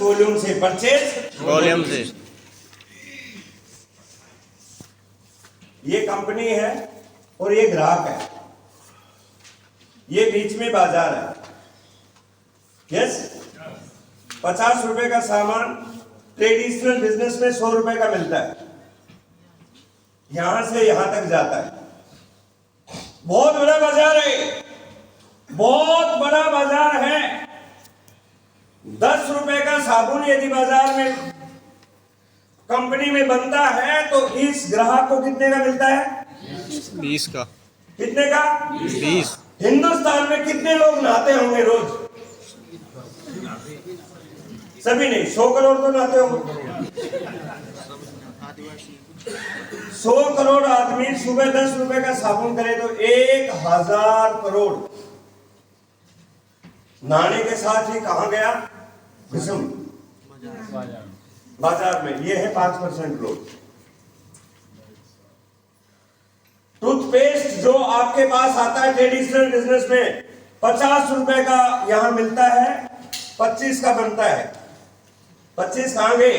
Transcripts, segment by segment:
Volume से, purchase volume से। ये कंपनी है और ये ग्राहक है, ये बीच में बाजार है। यस, 50 रुपए का सामान ट्रेडिशनल बिजनेस में 100 रुपए का मिलता है, यहां से यहां तक जाता है। बहुत बड़ा बाजार है, बहुत बड़ा बाजार है। 10 रुपए का साबुन यदि बाजार में कंपनी में बनता है तो इस ग्राहक को कितने का मिलता है? 20 का। कितने का? 20। हिंदुस्तान में कितने लोग नहाते होंगे रोज? सभी नहीं, 100 करोड़ तो नहाते होंगे। 100 करोड़ आदमी सुबह 10 रुपए का साबुन करे तो 1000 करोड़ नहाने के साथ ही कहां गया? विषम बाजार में। ये है 5% लोग। टूथपेस्ट जो आपके पास आता है ट्रेडिशनल बिजनेस में 50 रुपए का यहां मिलता है, 25 का बनता है। 25 कहां गए?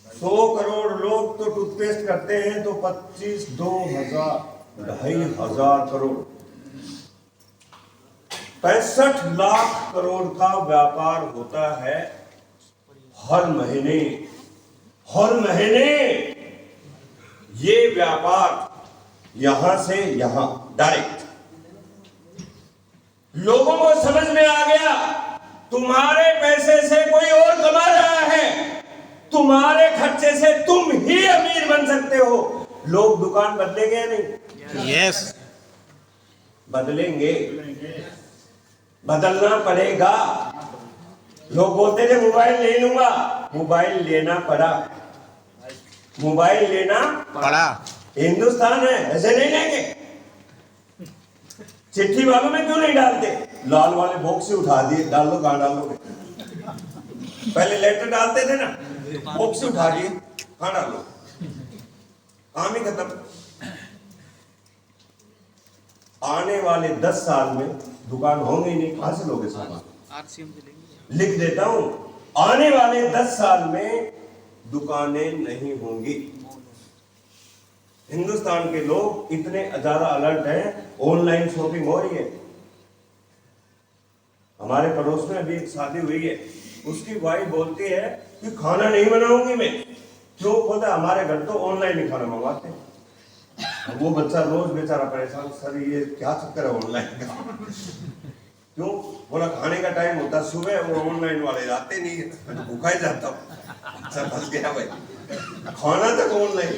100 करोड़ लोग तो टूथपेस्ट करते हैं तो 25 2000 2500 करोड़ 65 लाख करोड़ का व्यापार होता है हर महीने। हर महीने ये व्यापार यहां से यहां डायरेक्ट। लोगों को समझ में आ गया तुम्हारे पैसे से कोई और कमा रहा है, तुम्हारे खर्चे से तुम ही अमीर बन सकते हो। लोग दुकान बदलेंगे या नहीं? यस, बदलेंगे, बदलना पड़ेगा। लोग बोलते थे मोबाइल ले लूंगा, मोबाइल लेना पड़ा। मोबाइल लेना पड़ा। हिंदुस्तान है, ऐसे नहीं लेंगे। चिट्ठी वालों में क्यों नहीं डालते? लाल वाले बॉक्स से उठा दिए, डाल लो, कहां डालोगे? पहले लेटर डालते थे ना, बॉक्स से उठा दिए, कहां डालो? काम ही खत्म। आने वाले 10 साल में दुकान होंगे ही नहीं, कहां से लोगे सामान? लिख देता हूं, आने वाले 10 साल में दुकानें नहीं होंगी। हिंदुस्तान के लोग इतने ज्यादा अलर्ट हैं, ऑनलाइन शॉपिंग हो रही है। हमारे पड़ोस में अभी एक शादी हुई है, उसकी वाइफ बोलती है कि खाना नहीं बनाऊंगी मैं। क्यों? बोलता हमारे घर तो ऑनलाइन ही खाना मंगवाते हैं। वो बच्चा रोज बेचारा परेशान, सर ये क्या चक्कर है ऑनलाइन का? क्यों? बोला खाने का टाइम होता सुबह, वो ऑनलाइन वाले जाते नहीं है, मैं तो भूखा ही जाता हूँ। अच्छा फंस गया भाई, खाना तक ऑनलाइन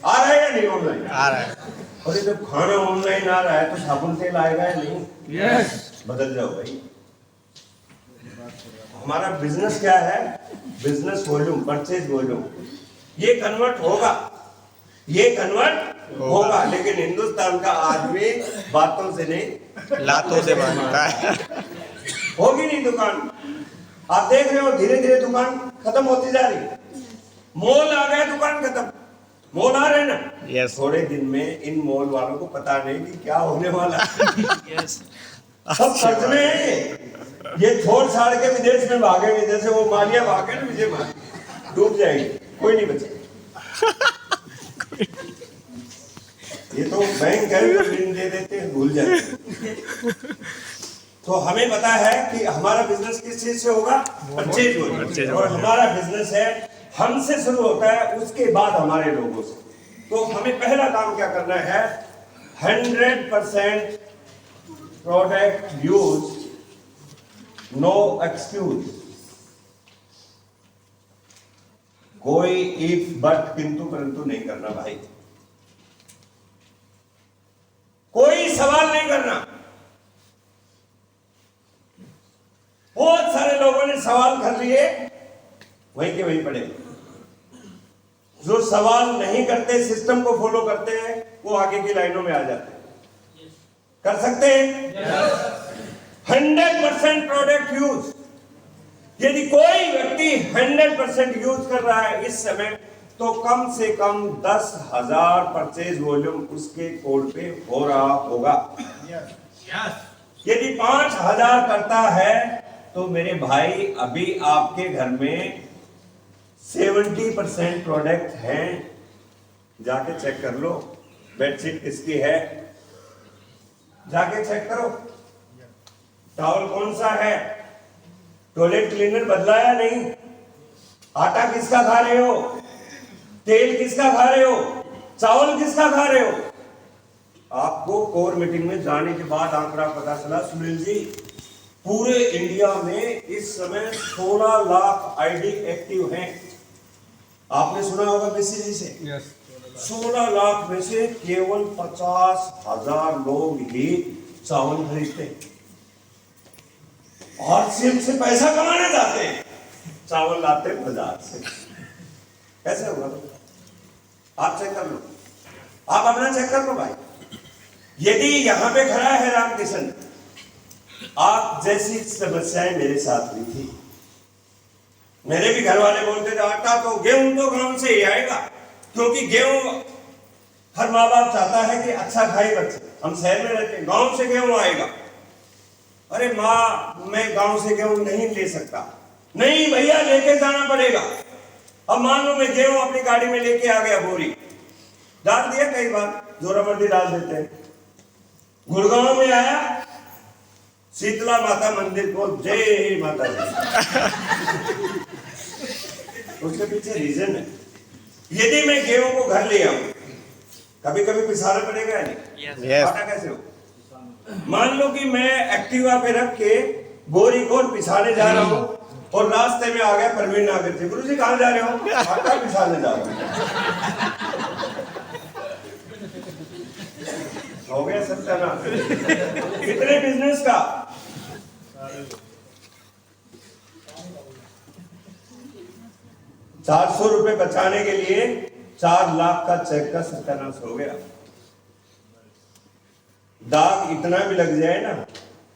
आ रहा है या नहीं? ऑनलाइन आ रहा है। और जब खाना ऑनलाइन आ रहा है तो साबुन तेल आएगा या नहीं? यस। बदल जाओ भाई। हमारा बिजनेस क्या है? Business volume, purchase volume. ये कन्वर्ट होगा, ये कन्वर्ट होगा, लेकिन हिंदुस्तान का आदमी बातों से नहीं, लातों से बनता है। होगी नहीं दुकान। आप देख रहे हो धीरे धीरे दुकान खत्म होती जा रही। मॉल आ गए, दुकान खत्म। मॉल आ रहे ना? यस। थोड़े दिन में इन मॉल वालों को पता नहीं कि क्या होने वाला है। यस। सब सच में है। ये छोड़ छाड़ के विदेश में भागेंगे, जैसे वो मालिया भागे ना, विजय मालिया, डूब जाएगी, कोई नहीं बचेगा। ये तो बैंक है, ऋण दे देते हैं, भूल जाते हैं। तो हमें पता है कि हमारा बिजनेस किस चीज से होगा? परचेज होगा। और हमारा बिजनेस है हमसे शुरू होता है, उसके बाद हमारे लोगों से। तो हमें पहला काम क्या करना है? 100% प्रोडक्ट यूज, नो एक्सक्यूज। कोई इफ बट किंतु परंतु नहीं करना भाई, कोई सवाल नहीं करना। बहुत सारे लोगों ने सवाल कर लिए, वहीं के वहीं पड़े। जो सवाल नहीं करते, सिस्टम को फॉलो करते हैं, वो आगे की लाइनों में आ जाते हैं। कर सकते हैं 100% प्रोडक्ट यूज। यदि कोई व्यक्ति 100% यूज कर रहा है इस समय, तो कम से कम 10,000 परचेज वॉल्यूम उसके कोड पे हो रहा होगा। यदि 5,000 करता है तो मेरे भाई अभी आपके घर में 70% प्रोडक्ट हैं, जाके चेक कर लो। बेडशीट किसकी है, जाके चेक करो। टॉवल कौन सा है, टॉयलेट क्लीनर बदला या नहीं, आटा किसका खा रहे हो, तेल किसका खा रहे हो, चावल किसका खा रहे हो। आपको कोर मीटिंग में जाने के बाद आंकड़ा पता चला सुनील जी, पूरे इंडिया में इस समय 16 लाख आईडी एक्टिव हैं। आपने सुना होगा बीसीजी से 16 लाख में से केवल 50,000 लोग ही चावल खरीदते हैं और सिर्फ से पैसा कमाने जाते हैं, चावल लाते हैं बाजार से। कैसे होगा? आप चेक कर लो, आप अपना चेक कर लो भाई। यदि यहां पे खड़ा है रामकिशन, आप जैसी समस्याएं मेरे साथ हुई थी, मेरे भी घर वाले बोलते थे आटा तो गेहूं तो गांव से ही आएगा, क्योंकि गेहूं हर माँ बाप चाहता है कि अच्छा खाए बच्चे। हम शहर में रहते हैं, गांव से गेहूं आएगा। अरे माँ, मैं गांव से गेहूं नहीं ले सकता। नहीं भैया, लेके जाना पड़ेगा। अब मान लो मैं गेहूं अपनी गाड़ी में लेके आ गया, बोरी डाल दिया, कई बार जोरावर्दी डाल देते हैं। गुड़गांव में आया, शीतला माता मंदिर को जय माता दी। उसके पीछे रीजन है। यदि मैं गेहूं को घर ले आऊं, कभी कभी पिसाना पड़ेगा नहीं, आटा कैसे हो। मान लो कि मैं एक्टिवा पे रख के बोरी को पिसाने जा रहा हूं और रास्ते में आ गया प्रवीण नागर जी, गुरुजी कहां जा रहे हो, आटा पिसाने जा रहे हो गया सत्यानाश। कितने बिजनेस का, ₹400 बचाने के लिए 4 लाख का चेक का सत्यानाश हो गया। दाग इतना भी लग जाए ना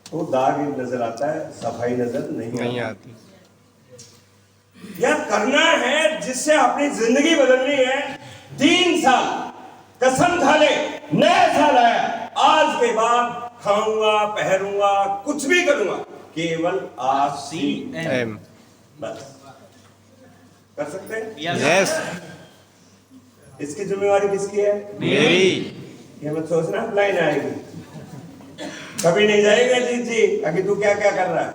तो दाग नजर आता है, सफाई नजर नहीं आती। यार करना है जिससे अपनी जिंदगी बदलनी है। 3 साल कसम खा ले, नया साल आया, आज के बाद खाऊंगा, पहनूंगा, कुछ भी करूंगा, केवल RCM बस। कर सकते हैं? यस, इसकी जिम्मेवारी किसकी है? मेरी। ये मत सोचना लाइन आएगी, कभी नहीं जाएगा जी जी अभी तू क्या क्या कर रहा है।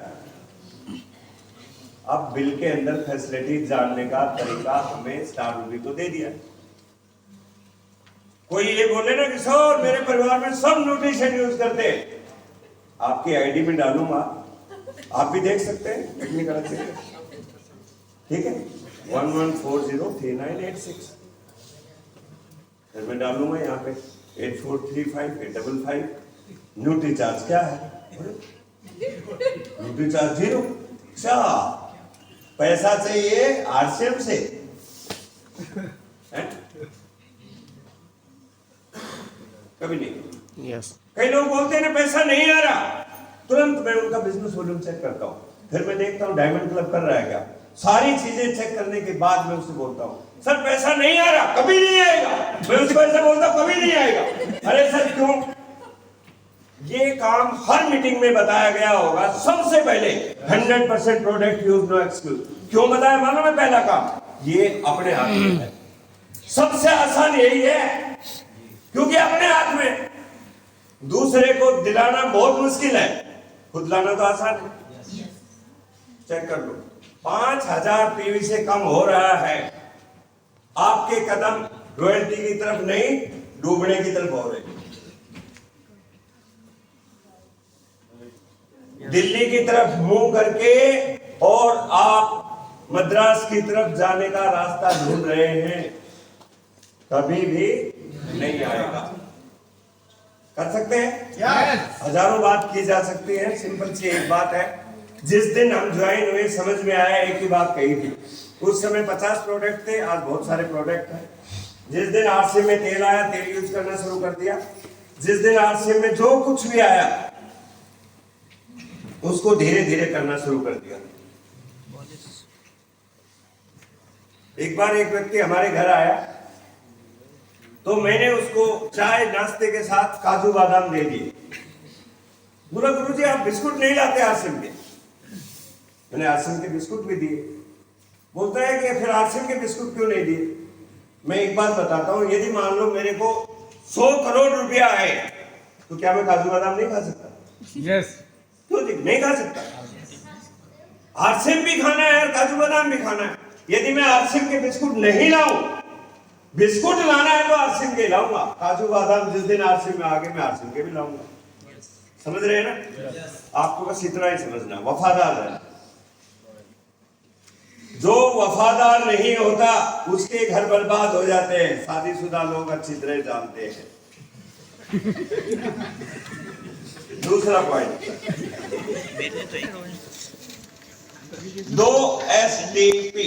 अब बिल के अंदर फैसिलिटी जानने का तरीका हमें स्टार रूबी को दे दिया। कोई ये बोले ना कि सर मेरे परिवार में सब न्यूट्रिशन यूज करते हैं, आपकी आईडी में डालूंगा, आप भी देख सकते हैं टेक्निकल से, ठीक है। 11403986 फिर मैं डालूंगा यहाँ पे 8435 न्यूट्री चार्ज क्या है, न्यूट्री चार्ज 0। अच्छा, पैसा चाहिए RCM से, कभी नहीं। यस, कई लोग बोलते हैं ना पैसा नहीं आ रहा, तुरंत मैं उनका बिजनेस वॉल्यूम चेक करता हूँ, फिर मैं देखता हूँ डायमंड क्लब कर रहा है क्या, सारी चीजें चेक करने के बाद मैं उससे बोलता हूँ सर पैसा नहीं आ रहा, कभी नहीं आएगा। मैं उसको ऐसे बोलता हूँ कभी नहीं आएगा। अरे सर क्यों? ये काम हर मीटिंग में बताया गया होगा सबसे पहले, 100% प्रोडक्ट यूज नो एक्सक्यूज। क्यों बताया मालूम है? पहला काम ये अपने हाथ में है, सबसे आसान यही है, क्योंकि अपने हाथ में। दूसरे को दिलाना बहुत मुश्किल है, खुद लाना तो आसान है। चेक कर लो, 5000 PV से कम हो रहा है, आपके कदम रॉयल्टी की तरफ नहीं, डूबने की तरफ हो रहे। दिल्ली की तरफ मुंह करके और आप मद्रास की तरफ जाने का रास्ता ढूंढ रहे हैं, कभी भी नहीं आएगा। कर सकते हैं? हजारों बात की जा सकती है, सिंपल सी एक बात है। जिस दिन हम ज्वाइन हुए समझ में आया, एक ही बात कही थी। उस समय 50 प्रोडक्ट थे, आज बहुत सारे प्रोडक्ट हैं। जिस दिन RCM में तेल आया, तेल यूज करना शुरू कर दिया। जिस दिन RCM में जो कुछ भी आया उसको धीरे धीरे करना शुरू कर दिया। एक बार एक व्यक्ति हमारे घर आया, तो मैंने उसको चाय नाश्ते के साथ काजू बादाम दे दिए। बोला गुरुजी आप बिस्कुट नहीं लाते RCM के? मैंने आरसीएम के बिस्कुट भी दिए। बोलता है कि फिर आरसीएम के बिस्कुट क्यों नहीं दिए? मैं एक बात बताता हूं, यदि मान लो मेरे को 100 करोड़ रुपया आए तो क्या मैं काजू बादाम नहीं खा सकता? यस। क्यों नहीं खा सकता? आरसीएम भी खाना है और काजू बादाम भी खाना है। यदि मैं आरसीएम के बिस्कुट नहीं लाऊं, बिस्कुट लाना है तो आरसीएम के लाऊंगा, काजू बादाम जिस दिन आरसीएम में आगे मैं आरसीएम के भी लाऊंगा। समझ रहे हैं ना? आपको बस इतना ही समझना, वफादार रहना। जो वफादार नहीं होता उसके घर बर्बाद हो जाते हैं, शादीशुदा लोग अच्छी तरह जानते हैं। दूसरा पॉइंट, 2 SDP